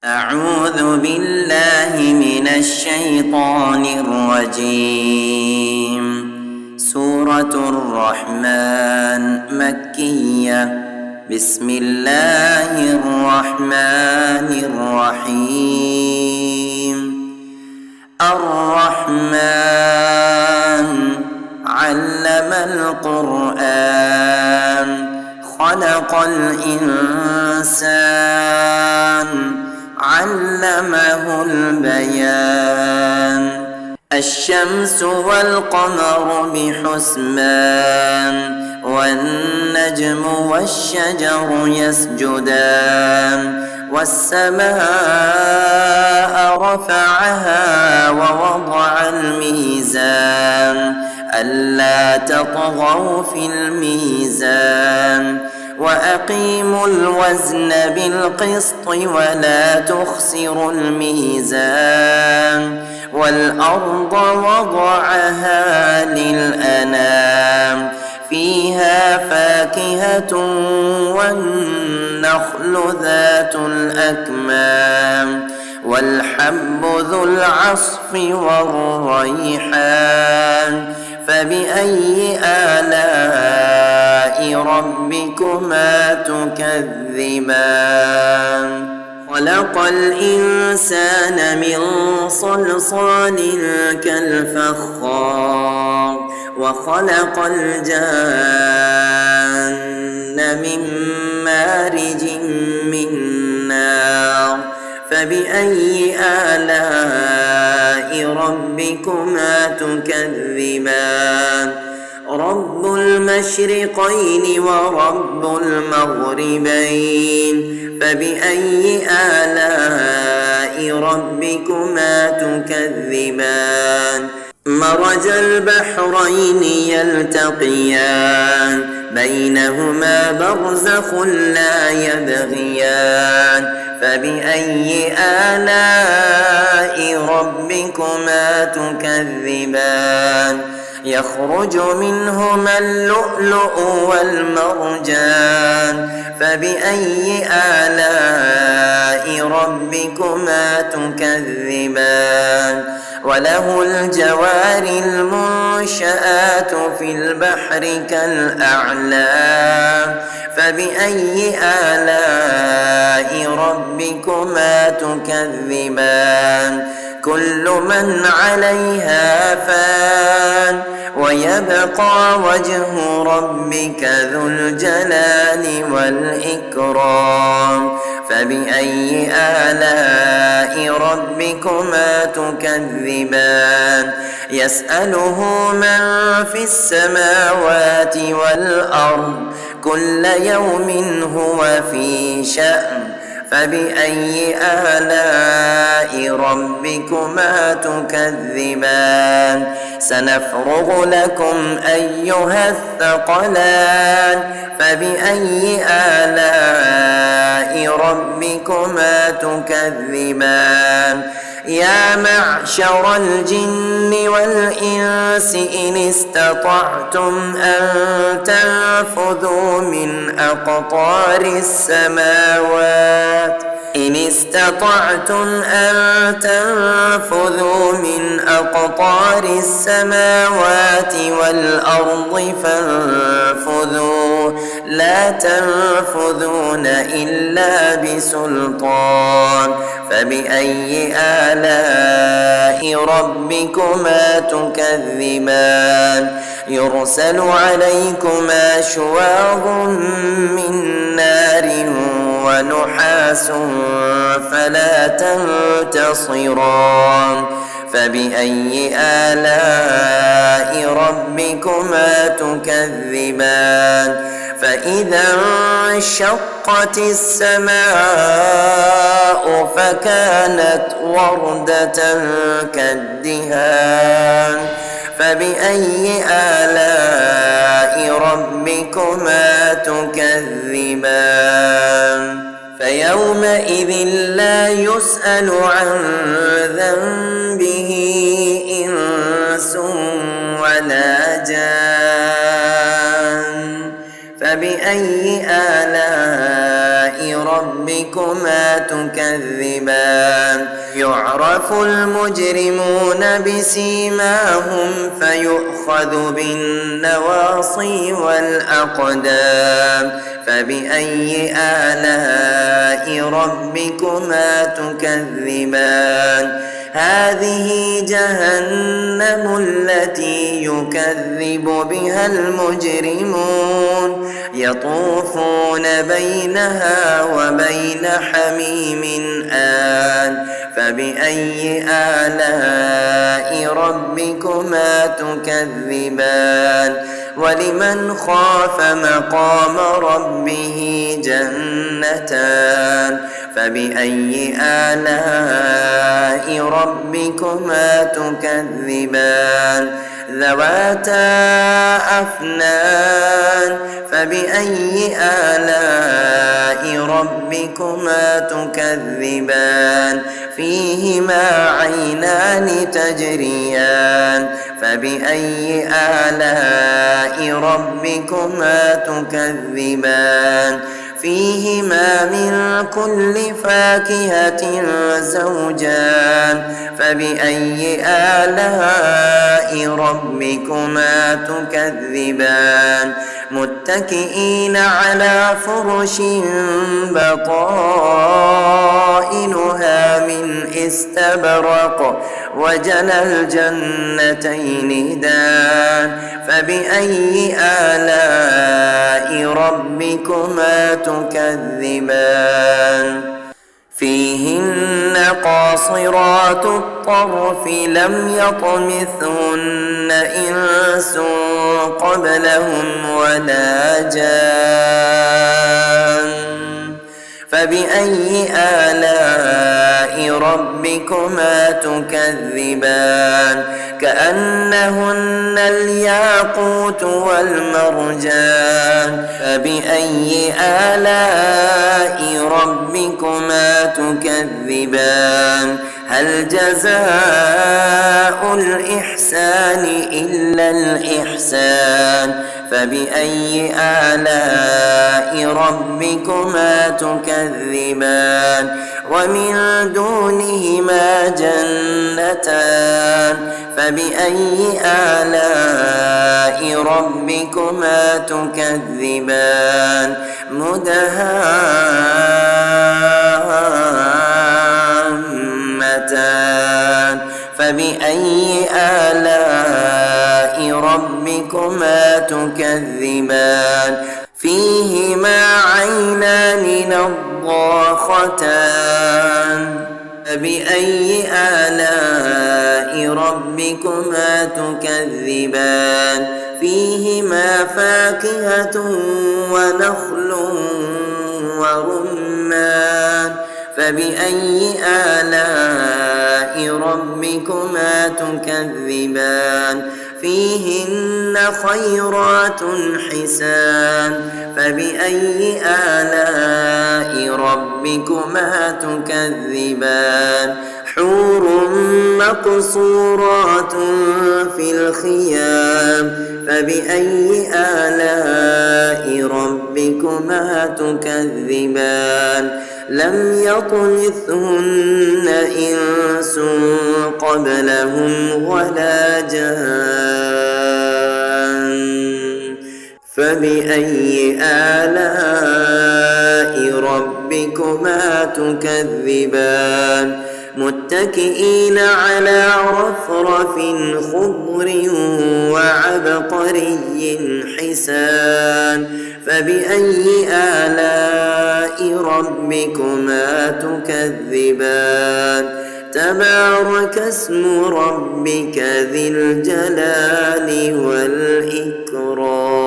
أعوذ بالله من الشيطان الرجيم. سورة الرحمن مكية. بسم الله الرحمن الرحيم. الرحمن علم القرآن خلق الإنسان علمه البيان. الشمس والقمر بحسبان والنجم والشجر يسجدان والسماء رفعها ووضع الميزان ألا تطغوا في الميزان وأقيموا الوزن بالقسط ولا تخسروا الميزان والأرض وضعها للأنام فيها فاكهة والنخل ذات الأكمام والحب ذو العصف والريحان. فبأي آلاء ربكما تكذبان؟ خلق الإنسان من صلصال كالفخار وخلق الجان من مارج من نار. فبأي آلاء ربكما تكذبان؟ رب المشرقين ورب المغربين. فبأي آلاء ربكما تكذبان؟ مرج البحرين يلتقيان بينهما برزخ لا يبغيان. فبأي آلاء ربكما تكذبان؟ يخرج منهما اللؤلؤ والمرجان. فبأي آلاء ربكما تكذبان؟ وله الجوار المنشآت في البحر كالأعلام. فبأي آلاء ربكما تكذبان؟ كل من عليها فان ويبقى وجه ربك ذو الجلال والإكرام. فبأي آلاء ربكما تكذبان؟ يسأله من في السماوات والأرض كل يوم هو في شأن. فبأي آلاء ربكما تكذبان؟ سنفرغ لكم أيها الثقلان. فبأي آلاء ربكما تكذبان؟ يا معشر الجن والإنس إن استطعتم أن تنفذوا من أقطار السماوات من أقطار السماوات والأرض فانفذوا لا تنفذون إلا بسلطان. فبأي آلاء ربكما تكذبان؟ يرسل عليكما شواظ من نار ونحاس فلا تنتصران. فبأي آلاء ربكما تكذبان؟ فإذا انشقت السماء فكانت وردة كالدهان. فبأي آلاء ربكما تكذبان؟ فيومئذ لا يسأل عن ذنبه إنس ولا جان. فبأي آلاء ربكما تكذبان يعرف المجرمون بسيماهم فيؤخذ بالنواصي والأقدام فبأي آلاء ربكما تكذبان هذه جهنم التي يكذب بها المجرمون يطوفون بينها وبين حميم آن فبأي آلاء ربكما تكذبان ولمن خاف مقام ربه جنتان فبأي آلاء ربكما تكذبان ذواتا أفنان فبأي آلاء ربكما تكذبان فيهما عينان تجريان فبأي آلاء ربكما تكذبان فيهما من كل فاكهة زوجان فبأي آلاء ربكما تكذبان متكئين على فرش بطائنها من استبرق وجنى الجنتين دان فبأي آلاء ربكما تكذبان فيهن قاصرات الطرف لم يطمثهن إنس قبلهم ولا جان فبأي آلاء ربكما تكذبان كأنهن الياقوت والمرجان فبأي آلاء ربكما تكذبان هل جزاء الإحسان إلا الإحسان فبأي آلاء ربكما تكذبان ومن دونهما جنتان فبأي آلاء ربكما تكذبان مدهامتان فبأي آلاء ربكما تكذبان فيهما عينان نضاختان فبأي آلاء ربكما تكذبان فيهما فاكهة ونخل ورمان فبأي آلاء ربكما تكذبان فيهن خيرات حسان فبأي آلاء ربكما تكذبان حور مقصورات في الخيام فبأي آلاء ربكما تكذبان لم يطمثهن إنس قبلهم ولا جان فبأي آلاء ربكما تكذبان متكئين على رفرف خضر وعبقري حسان فبأي آلاء ربكما تكذبان تبارك اسم ربك ذي الجلال والإكرام